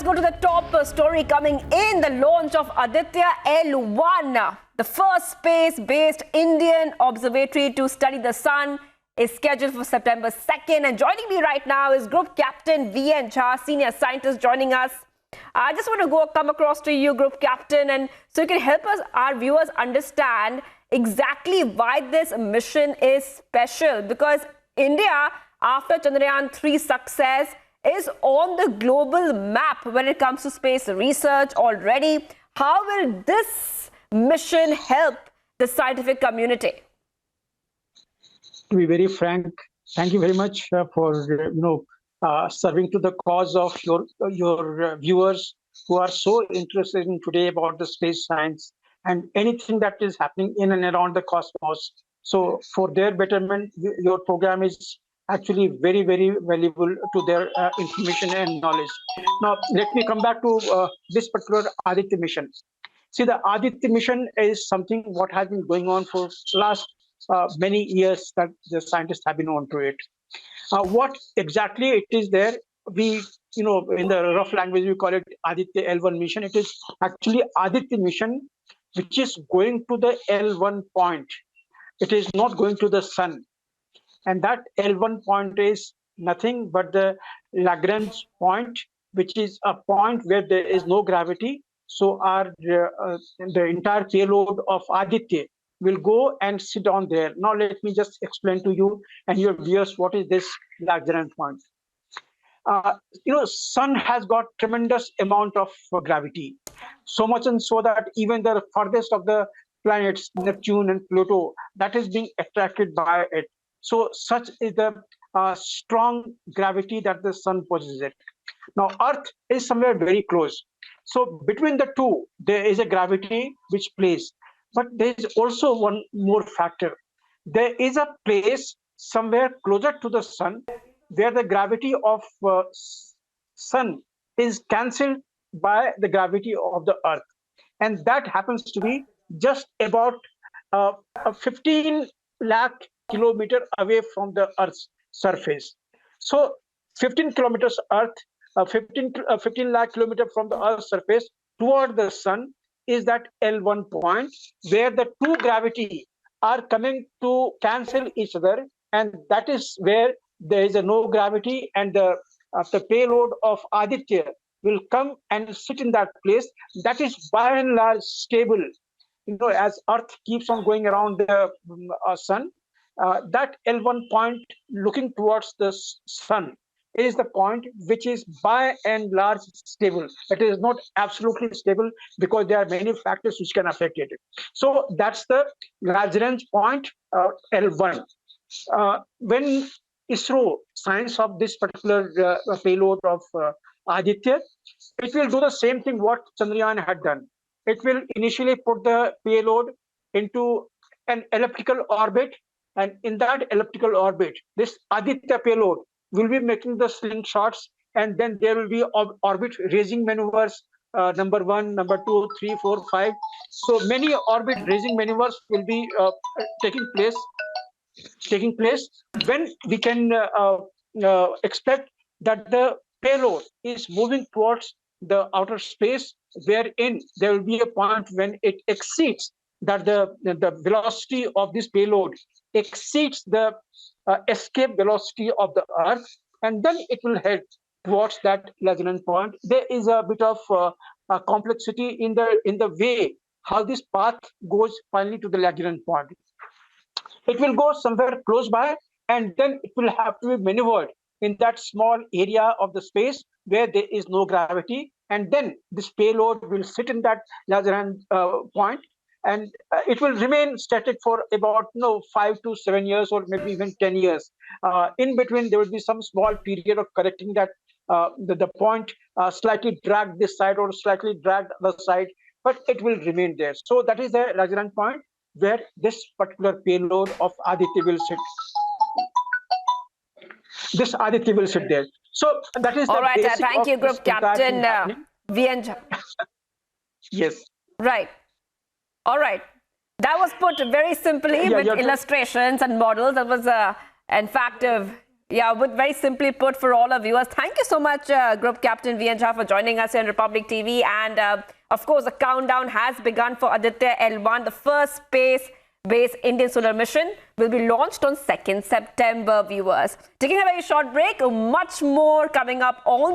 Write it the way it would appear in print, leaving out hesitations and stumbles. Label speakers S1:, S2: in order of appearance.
S1: let's go to the top story coming in. The launch of Aditya-L, the first space-based Indian observatory to study the sun, is scheduled for September 2nd. And joining me right now is Group Captain V.N. Jha, senior scientist, joining us. I just want to come across to you, Group Captain, and so you can help us, our viewers, understand exactly why this mission is special. Because India, after Chandrayaan-3 success, is on the global map when it comes to space research already. How will this mission help the scientific community?
S2: To be very frank, thank you very much for serving to the cause of your viewers who are so interested in today about the space science and anything that is happening in and around the cosmos. So for their betterment, your program is actually very, very valuable to their information and knowledge. Now, let me come back to this particular Aditya mission. See, the Aditya mission is something what has been going on for last many years that the scientists have been on to it. What exactly it is there, we, in the rough language, we call it Aditya-L1 mission. It is actually Aditya mission, which is going to the L1 point. It is not going to the sun. And that L1 point is nothing but the Lagrange point, which is a point where there is no gravity. So the entire payload of Aditya will go and sit on there. Now let me just explain to you and your viewers what is this Lagrange point. Sun has got tremendous amount of gravity, so much and so that even the farthest of the planets, Neptune and Pluto, that is being attracted by it. So such is the strong gravity that the sun possesses. Now Earth is somewhere very close. So between the two, there is a gravity which plays. But there is also one more factor. There is a place somewhere closer to the sun where the gravity of sun is cancelled by the gravity of the Earth. And that happens to be just about 15 lakh kilometer away from the Earth's surface. So 15 kilometers Earth, 15 lakh kilometer from the Earth's surface toward the sun is that L1 point where the two gravity are coming to cancel each other, and that is where there is a no gravity, and the payload of Aditya will come and sit in that place. That is by and large stable. As Earth keeps on going around the sun, that L1 point looking towards the sun is the point which is by and large stable. It is not absolutely stable because there are many factors which can affect it. So that's the Lagrange point, L1. When ISRO signs up this particular payload of Aditya, it will do the same thing what Chandrayaan had done. It will initially put the payload into an elliptical orbit, and in that elliptical orbit, this Aditya payload will be making the slingshots, and then there will be orbit raising maneuvers, number 1, number 2, 3, 4, 5. So many orbit raising maneuvers will be taking place. When we can expect that the payload is moving towards the outer space, wherein there will be a point when it exceeds that the velocity of this payload exceeds the escape velocity of the Earth, and then it will head towards that Lagrange point. There is a bit of complexity in the way how this path goes finally to the Lagrange point. It will go somewhere close by, and then it will have to be maneuvered in that small area of the space where there is no gravity, and then this payload will sit in that Lagrange point, and it will remain static for about 5 to 7 years, or maybe even 10 years. In between, there will be some small period of correcting that the point slightly dragged this side or slightly dragged the side, but it will remain there. So that is the Lagrange point where this particular payload of Aditya will sit. This Aditya will sit there. So that is
S1: all
S2: the
S1: right.
S2: basic
S1: Thank you, Group Captain V.N. Jha.
S2: Yes.
S1: Right. All right. That was put very simply with illustrations and models. That was, in fact, Yeah, but very simply put for all our viewers, thank you so much, Group Captain V.N. Jha, for joining us here on Republic TV. And of course, the countdown has begun for Aditya-L1. The first space-based Indian solar mission will be launched on 2nd September, viewers. Taking a very short break, much more coming up on the